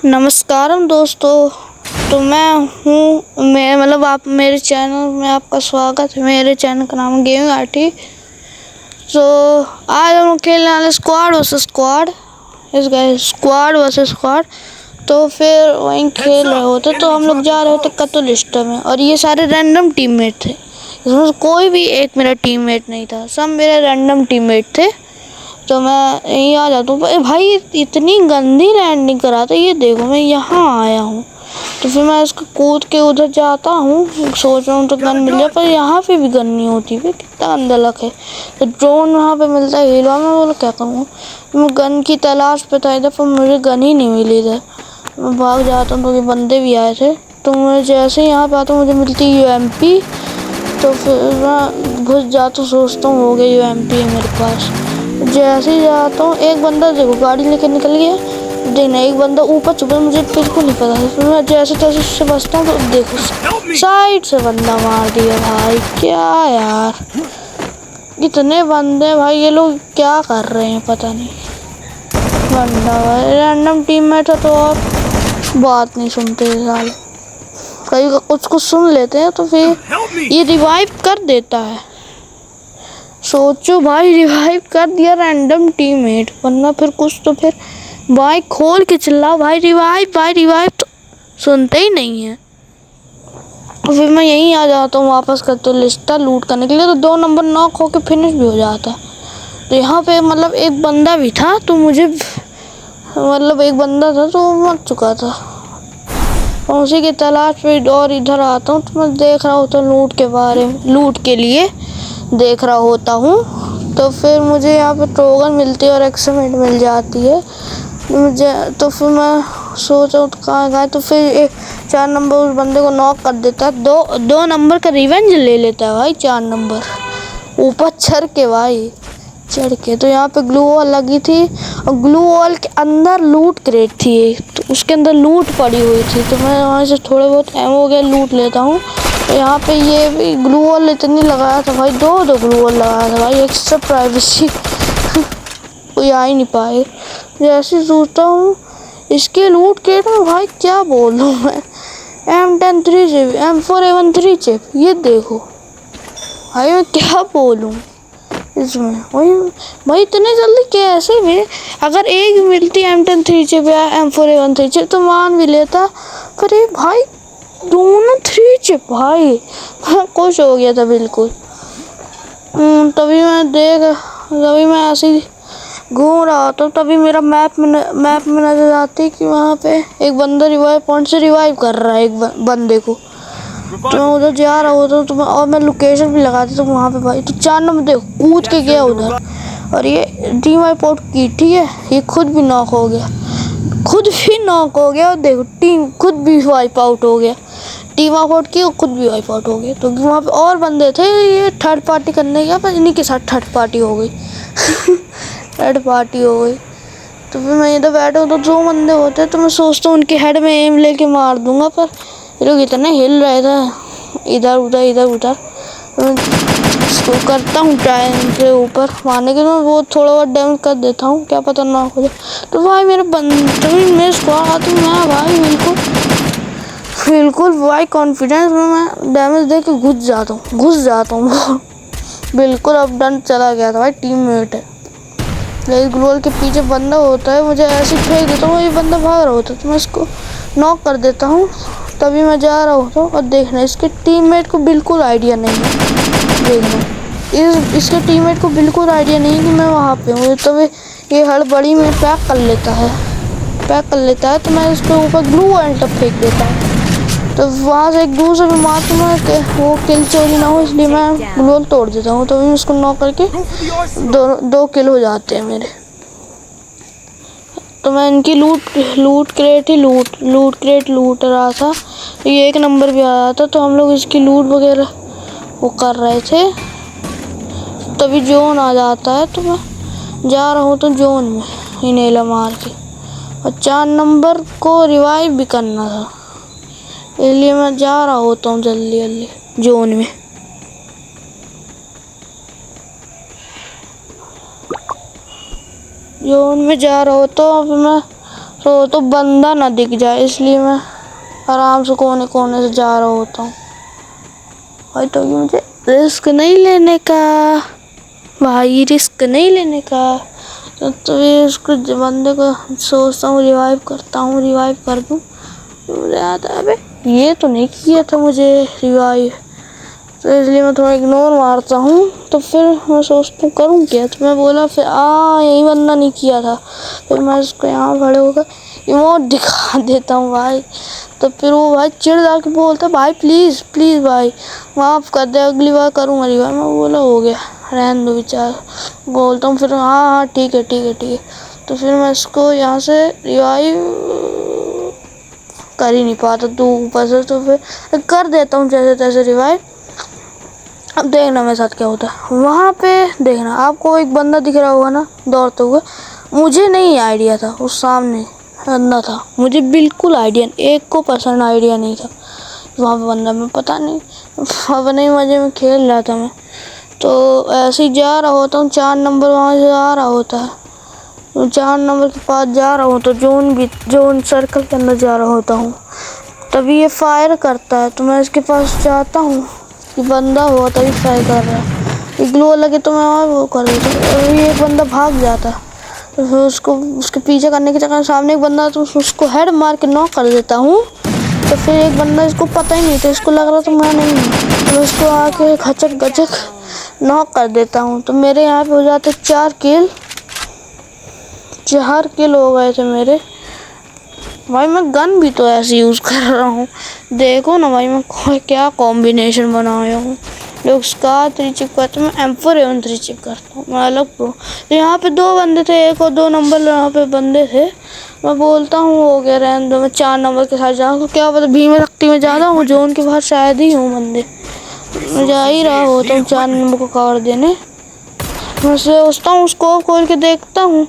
नमस्कारम दोस्तों। तो मैं मतलब आप मेरे चैनल में आपका स्वागत है। मेरे चैनल का नाम गेमिंग आरटी। तो आज हम खेलने वाले स्क्वाड वर्सेस स्क्वाड। इस गए स्क्वाड वर्सेस स्क्वाड। तो फिर वहीं खेल रहे होते तो हम लोग जा रहे होते कतुलिस्टा में, और ये सारे रैंडम टीममेट थे। इसमें कोई भी एक मेरा टीममेट नहीं था, सब मेरे रैंडम टीममेट थे। तो मैं यहीं आ जाता हूँ। भाई इतनी गंदी लैंडिंग कराता, ये देखो मैं यहाँ आया हूँ। तो फिर मैं इसको कूद के उधर जाता हूँ, सोच रहा हूँ तो गन मिल जाए, पर यहाँ पे भी गन नहीं होती। फिर कितना गंदा लक है। तो ड्रोन वहाँ पे मिलता है हीरो में, बोलो क्या करूँ। मैं गन की तलाश पे था इधर, पर मुझे गन ही नहीं मिली इधर। मैं भाग जाता हूँ, तो ये बंदे भी आए थे। तो मैं जैसे ही यहाँ पे आता हूँ मुझे मिलती है UMP। तो फिर मैं घुस जाता हूँ, सोचता हूँ हो गया UMP है मेरे पास। जैसे ही जाता हूँ एक बंदा देखो गाड़ी लेके निकल गया। देखना एक बंदा ऊपर छुपा, मुझे बिल्कुल नहीं पता। फिर मैं जैसे तैसे उससे बचता हूँ, तो देखो साइड से बंदा मार दिया। भाई क्या यार, इतने बंदे भाई, ये लोग क्या कर रहे हैं पता नहीं। बंदा भाई रैंडम टीम में था तो और बात नहीं सुनते साले। कहीं का कुछ सुन लेते हैं तो फिर ये रिवाइव कर देता है। सोचो भाई, रिवाइव कर दिया रैंडम टीममेट, वरना फिर कुछ तो फिर भाई खोल के चिल्लाओ भाई रिवाइव, तो सुनते ही नहीं है। तो फिर मैं यहीं आ जाता हूँ वापस करते लिस्टा लूट करने के लिए। तो 2 नंबर नॉक होके फिनिश भी हो जाता। तो यहाँ पे मतलब एक बंदा भी था, तो मुझे मतलब एक बंदा था तो वो मर चुका था, और उसी की तलाश पे और इधर आता हूँ। तो मैं देख रहा होता लूट के लिए देख रहा होता हूँ। तो फिर मुझे यहाँ पे ट्रोगन मिलती है और एक्समेंट मिल जाती है मुझे। तो फिर मैं सोचा हूँ कहाँ गए। तो फिर 4 नंबर उस बंदे को नॉक कर देता है। 2 नंबर का रिवेंज ले लेता है भाई 4 नंबर ऊपर चढ़ के। तो यहाँ पे ग्लू वॉल लगी थी, और ग्लू वॉल के अंदर लूट क्रेट थी, तो उसके अंदर लूट पड़ी हुई थी। तो मैं वहाँ से थोड़े बहुत एमो वगैरह लूट लेता हूँ। तो यहाँ पे ये भी ग्लू वॉल इतनी लगाया था भाई, दो ग्लू वॉल लगाया था भाई, एक्स्ट्रा प्राइवेसी कोई आ ही नहीं पाए। जैसे सोचता हूँ इसके लूट क्रेट में भाई क्या बोलूँ मैं। M10 3 चिप, M4A1 3 चिप, ये देखो भाई मैं क्या बोलूँ इसमें। वही भाई इतने जल्दी कैसे में, अगर एक मिलती M10 3 चिप या M4A1 3 चिप तो मान भी लेता, पर ये भाई दोनों 3 चिप भाई। खुश हो गया था बिल्कुल। तभी मैं ऐसे ही घूम रहा था, तभी मेरा मैप में नजर आती कि वहाँ पे एक बंदा रिवाइव पॉइंट से रिवाइव कर रहा है एक बंदे को। तो मैं उधर जा रहा होता तो और मैं लोकेशन भी लगाती तो वहाँ पे भाई। तो 4 नंबर देखो कूद के गया उधर, और ये टीम वाइप आउट की। ठीक है, ये खुद भी नॉक हो गया, और देखो टीम खुद भी वाइप आउट हो गया। टीम आउट की खुद भी वाइप आउट हो गया। तो वहाँ पे और बंदे थे, ये थर्ड पार्टी करने गया, पर इन्हीं के साथ थर्ड पार्टी हो गई। तो फिर मैं इधर बैठा हूँ, तो 2 बंदे होते तो मैं सोचता हूँ उनके हेड में एम लेके मार दूंगा, पर ये लोग इतने हिल रहे थे इधर उधर। तो करता हूँ टाइम के ऊपर मारने के, वो थोड़ा बहुत डैमेज कर देता हूँ, क्या पता ना हो जाए। तो भाई मेरे स्क्वाड आती हूँ मैं भाई बिल्कुल भाई कॉन्फिडेंस में मैं डैमेज दे के घुस जाता हूँ बिल्कुल अब डन चला गया था भाई, टीममेट है। लेकिन ग्लोअल के पीछे बंदा होता है, मुझे ऐसे फेंक देता हूँ, ये बंदा भाग रहा होता है तो मैं इसको नॉक कर देता हूँ। तभी मैं जा रहा होता हूँ, और देखना इसके टीममेट को बिल्कुल आइडिया नहीं है। देखना इसके टीममेट को बिल्कुल आइडिया नहीं है कि मैं वहाँ पे हूँ। तभी ये हड़बड़ी में पैक कर लेता है। तो मैं इसके ऊपर ग्लू वॉल फेंक देता हूँ। तो वहाँ से एक दूसरे में मार तो मैं वो किल चोरी ना हो, इसलिए मैं ग्लोअल तोड़ देता हूँ। तो मैं उसको नॉक करके 2 किल हो जाते हैं मेरे। तो मैं इनकी लूट क्रेट लूट रहा था, तो ये 1 नंबर भी आ रहा था, तो हम लोग इसकी लूट वगैरह वो कर रहे थे। तभी जोन आ जाता है, तो मैं जा रहा हूँ तो जोन में इनेला मार के, और 4 नंबर को रिवाइव भी करना था, इसलिए मैं जा रहा होता हूँ जल्दी जोन में। जोन में जा रहा होता हूँ, मैं तो बंदा ना दिख जाए, इसलिए मैं आराम से कोने कोने से जा रहा होता हूँ भाई। तो मुझे रिस्क नहीं लेने का भाई, रिस्क नहीं लेने का। तो ये उसको बंदे को सोचता हूँ रिवाइव करता हूँ, रिवाइव कर दूँ। मुझे आता है अबे ये तो नहीं किया था मुझे रिवाइव, तो इसलिए मैं थोड़ा इग्नोर मारता हूँ। तो फिर मैं सोचता हूँ करूँ क्या, तो मैं बोला फिर यही बंदा नहीं किया था। फिर मैं इसको यहाँ खड़े होकर इमोट दिखा देता हूँ भाई। तो फिर वो भाई चिढ़ जाके बोलता भाई प्लीज़ प्लीज़ भाई माफ़ कर दे, अगली बार करूँगा रिवाइव। मैं बोला हो गया रहने दो बेचारा, बोलता हूँ फिर हाँ ठीक है ठीक है ठीक है। तो फिर मैं इसको यहाँ से रिवाइव कर ही नहीं पाता तो ऊपर से, तो फिर कर देता हूँ जैसे तैसे रिवाइव। अब देखना मेरे साथ क्या होता है। वहाँ पे देखना आपको एक बंदा दिख रहा होगा ना दौड़ते हुए, मुझे नहीं आइडिया था उस सामने बंदा था, मुझे बिल्कुल आइडिया नहीं, 1% आइडिया नहीं था वहाँ पे बंदा। मैं पता नहीं अपने मज़े में खेल रहा था मैं, तो ऐसे ही जा रहा होता हूँ, 4 नंबर वहाँ से आ रहा होता है, तो 4 नंबर के पास जा रहा हूँ तो जोन सर्कल के अंदर जा रहा होता हूँ। तभी ये फायर करता है, तो मैं इसके पास जाता हूँ कि बंदा हुआ तभी फायर कर रहा है, ग्लो लगे तो मैं और वो कर देता हूँ। और ये एक बंदा भाग जाता है, तो फिर उसके पीछे करने के चक्कर सामने एक बंदा, तो उसको हेड मार के नॉक कर देता हूँ। तो फिर एक बंदा, इसको पता ही नहीं था, इसको लग रहा था मैं नहीं हूँ, तो इसको आके खचक गचक नॉक कर देता हूँ। तो मेरे यहाँ पे हो जाते 4 किल हो गए थे मेरे भाई। मैं गन भी तो ऐसे यूज़ कर रहा हूँ, देखो ना भाई मैं क्या कॉम्बिनेशन बनाया हूँ। लोग स्कार 3 चिप करते हैं, मैं M4A1 3 चिप करता हूँ, मैं अलग प्रो। तो यहाँ पे 2 बंदे थे, 1 और 2 नंबर यहाँ पे बंदे थे। मैं बोलता हूँ हो गया रहने दो, मैं 4 नंबर के साथ जाऊँ, क्या पता भीम शक्ति में ज़्यादा हूँ, जोन के बाहर शायद ही हूँ बंदे। मैं जा ही रहा होता हूँ 4 नंबर को कवर देने। मैं सोचता हूँ उसको खोल के देखता हूँ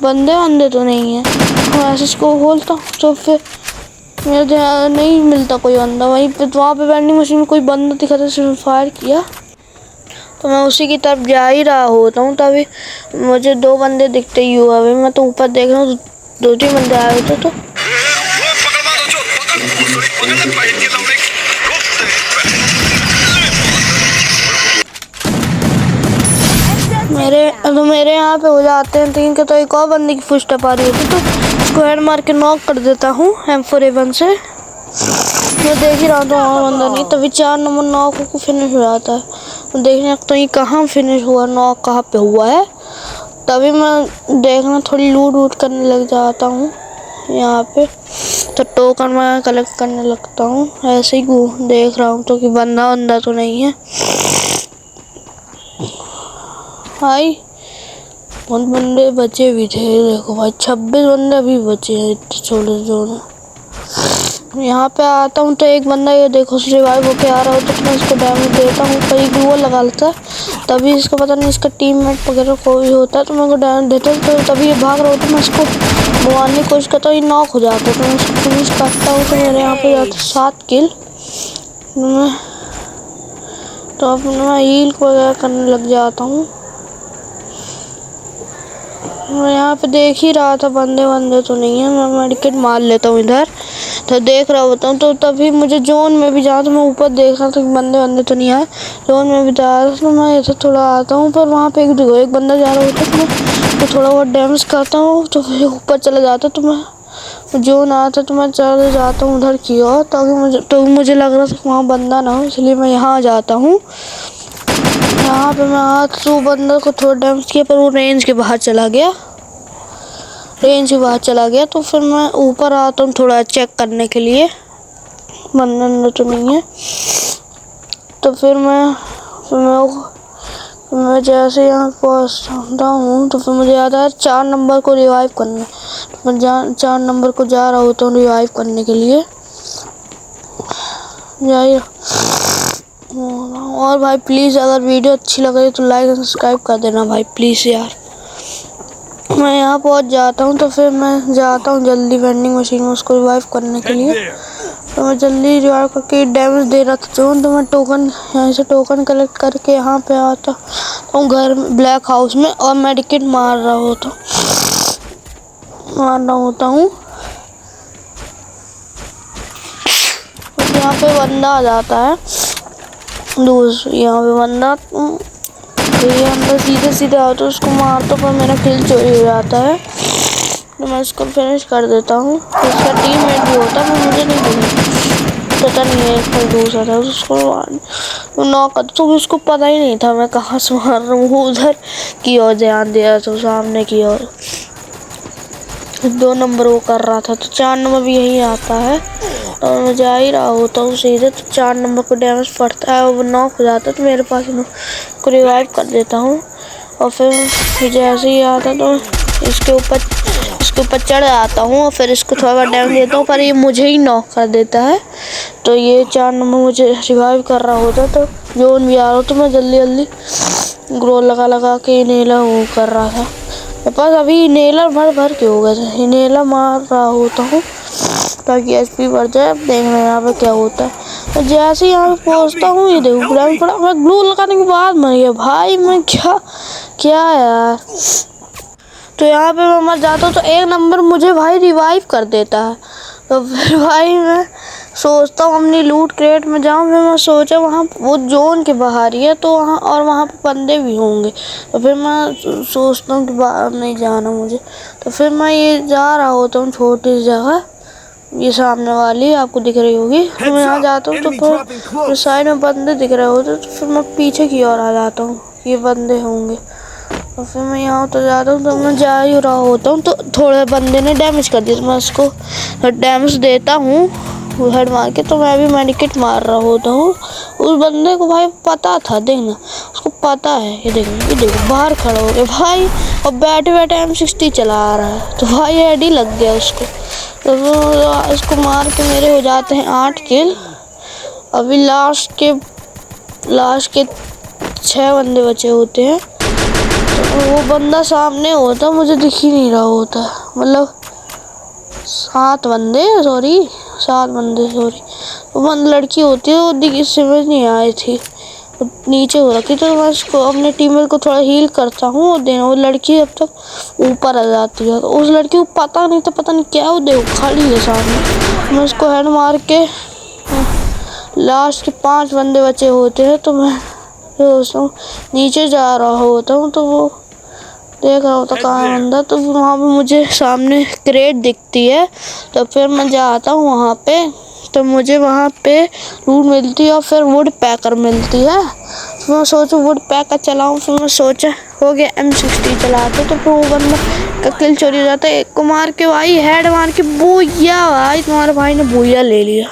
बंदे तो नहीं है, मैं ऐसे इसको खोलता हूँ तो फिर मेरे ध्यान नहीं मिलता कोई बंदा। वहीं पे वहाँ पे वेंडिंग मशीन में कोई बंदा दिखा था, उसने फायर किया, तो मैं उसी की तरफ जा ही रहा होता हूँ। तभी मुझे 2 बंदे दिखते ही हुआ, अभी मैं तो ऊपर देख रहा हूँ 2-3 बंदे आए होते। तो मेरे यहाँ पे हो जाते हैं 3 के, तो एक और बंदे की फुटस्टेप आ रही होती, तो उसको हेड मार के नॉक कर देता हूँ M4A1 से। मैं देख ही रहा था और बंदा नहीं, तभी 4 नंबर नॉक को फिनिश हो जाता है। मैं देखने लगता हूँ ये कहाँ फिनिश हुआ, नॉक कहाँ पे हुआ है। तभी मैं देखना थोड़ी लूट वूट करने लग जाता हूँ यहाँ पे, तो टोकन मैं कलेक्ट करने लगता हूँ। ऐसे ही देख रहा हूँ तो कि बंदा तो नहीं है भाई। बहुत बंदे बचे भी थे, देखो भाई 26 बंदे अभी बचे हैं इतने छोटे जोन। यहाँ पे आता हूँ तो एक बंदा ये देखो रिवाइव होके आ रहा होता, तो मैं इसको डैमेज देता हूँ, पर एक ग्लू लगा लेता है, तभी इसको पता नहीं इसका टीममेट वगैरह कोई होता है, तो मैं उसको डैमेज देता हूँ। तो तभी ये भाग रहा होता है, मैं इसको मारने की कोशिश करता हूँ, ये नॉक हो जाता है, तो मैं इसको फिनिश करता हूँ। तो मेरे यहाँ पे जाते 7 किल। तो अब मैं हील वगैरह करने लग जाता हूँ। मैं यहाँ पे देख ही रहा था बंदे तो नहीं है, मैं मेडिकेट मार लेता हूँ इधर, तो देख रहा होता हूँ। तो तभी मुझे जोन में भी जाना, तो मैं ऊपर देख रहा था कि बंदे तो नहीं आए, जोन में भी जा रहा था, तो मैं इधर थोड़ा आता हूँ। पर वहाँ पे एक बंदा जा रहा होता, तो मैं थोड़ा बहुत डैमेज करता हूँ, तो फिर ऊपर चला जाता, तो मैं जोन आता तो मैं चले जाता हूँ उधर की ओर, ताकि मुझे लग रहा था कि वहाँ बंदा ना हो, इसलिए मैं यहाँ जाता हूँ। यहाँ पे मैं हाथ से बंदर को थोड़ा डैमेज किया, पर वो रेंज के बाहर चला गया। तो फिर मैं ऊपर आता हूँ थोड़ा चेक करने के लिए बंदा तो नहीं है। तो फिर मैं जैसे यहाँ पहुँचता हूँ, तो फिर मुझे याद आया 4 नंबर को रिवाइव करना। तो मैं 4 नंबर को जा रहा होता हूँ रिवाइव करने के लिए। और भाई प्लीज़ अगर वीडियो अच्छी लग रही तो लाइक और सब्सक्राइब कर देना भाई प्लीज़ यार। मैं यहाँ पहुँच जाता हूँ, तो फिर मैं जाता हूँ जल्दी वेंडिंग मशीन में उसको रिवाइव करने के लिए। तो मैं जल्दी रिवाइव करके डैमेज दे रहा था जो, तो मैं यहाँ से टोकन कलेक्ट करके यहाँ पे आता हूँ घर में ब्लैक हाउस में, और मेडिकेट मार रहा होता हूँ। यहाँ पे बंदा आ जाता है दूसरी, यहाँ पे बंदा ये अंदर सीधे सीधे आओ तो उसको मारता पर मेरा किल चोरी हो जाता है, तो मैं इसको फिनिश कर देता हूँ। इसका टीममेट भी होता है पर मुझे नहीं पता नहीं है कोई दूसरा था, उसको नॉक कर तो उसको पता ही नहीं था मैं कहाँ से मार रहा हूँ। वो उधर की ओर ध्यान दिया तो सामने की ओर 2 नंबर वो कर रहा था, तो 4 नंबर भी यही आता है और मैं जा ही रहा होता हूँ सीधे, तो 4 नंबर को डैमेज पड़ता है और वो नॉक हो जाता है, तो मेरे पास को रिवाइव कर देता हूँ। और फिर जैसे ही आता तो इसके ऊपर चढ़ जाता हूँ और फिर इसको थोड़ा बहुत डैमेज देता हूँ, पर ये मुझे ही नॉक कर देता है। तो ये 4 नंबर मुझे रिवाइव कर रहा होता, तो जोन भी आ रहा हो तो मैं जल्दी ग्रो लगा के इनेलर वो कर रहा था। मेरे पास अभी इनेलर भर के हो गए थे, इनेलर मार रहा होता हूँ ताकि एचपी बढ़ जाए। अब देखना यहाँ पे क्या होता है। तो जैसे यहाँ पे पहुँचता हूँ ये देखो मैं ग्लू लगाने के बाद मर गया भाई, मैं क्या यार। तो यहाँ पे मैं मर जाता हूँ तो 1 नंबर मुझे भाई रिवाइव कर देता है। तो फिर भाई मैं सोचता हूँ अपनी लूट क्रेट में जाऊँ, फिर मैं सोचा वहाँ वो जोन के बाहर ही है तो वहाँ पे बंदे भी होंगे, तो फिर मैं सोचता हूँ कि बाहर नहीं जाना मुझे। तो फिर मैं ये जा रहा होता हूँ छोटी सी जगह, ये सामने वाली आपको दिख रही होगी, तो मैं यहाँ जाता हूँ तो फिर साइड में बंदे दिख रहे होते, तो फिर मैं पीछे की ओर आ जाता हूँ, ये बंदे होंगे। और फिर मैं यहाँ तो जाता हूँ, तो मैं जा ही रहा होता हूँ तो थोड़े बंदे ने डैमेज कर दिया, तो मैं उसको डैमेज देता हूँ हेड मार के। तो मैं भी मेडिकेट मार रहा होता हूँ। उस बंदे को भाई पता था, देखना उसको पता है, ये देखो बाहर खड़ा हो गया भाई और बैठे बैठे M60 चला रहा है, तो भाई हेड ही लग गया उसको। तो उसको मार के मेरे हो जाते हैं 8 किल। अभी लास्ट के 6 बंदे बचे होते हैं, तो वो बंदा सामने होता मुझे दिख ही नहीं रहा होता, मतलब 7 बंदे सॉरी। वो लड़की होती है वो समझ नहीं आई थी, नीचे हो रखी, तो मैं उसको अपने टीममेट को थोड़ा हील करता हूँ और देना, वो लड़की जब तक ऊपर आ जाती है तो उस लड़की को पता नहीं क्या, वो देखो खड़ी है सामने। मैं उसको हेड मार के लास्ट के 5 बंदे बचे होते हैं, तो मैं सोचता हूँ नीचे जा रहा होता हूँ, तो वो देख रहा होता कहाँ है बंदा, तो वहाँ पे मुझे सामने क्रेट दिखती है, तो फिर मैं जाता हूँ वहाँ पे, तो मुझे वहाँ पे लूट मिलती है और फिर वुड पैकर मिलती है। तो मैं सोचूं वुड पैकर चलाऊँ, फिर मैं सोचा हो गया M60 चलाते, तो फिर वो बंदा का किल चोरी हो जाता है। एक को मार के भाई हेड मार के बूया, भाई तुम्हारे भाई ने बूया ले लिया।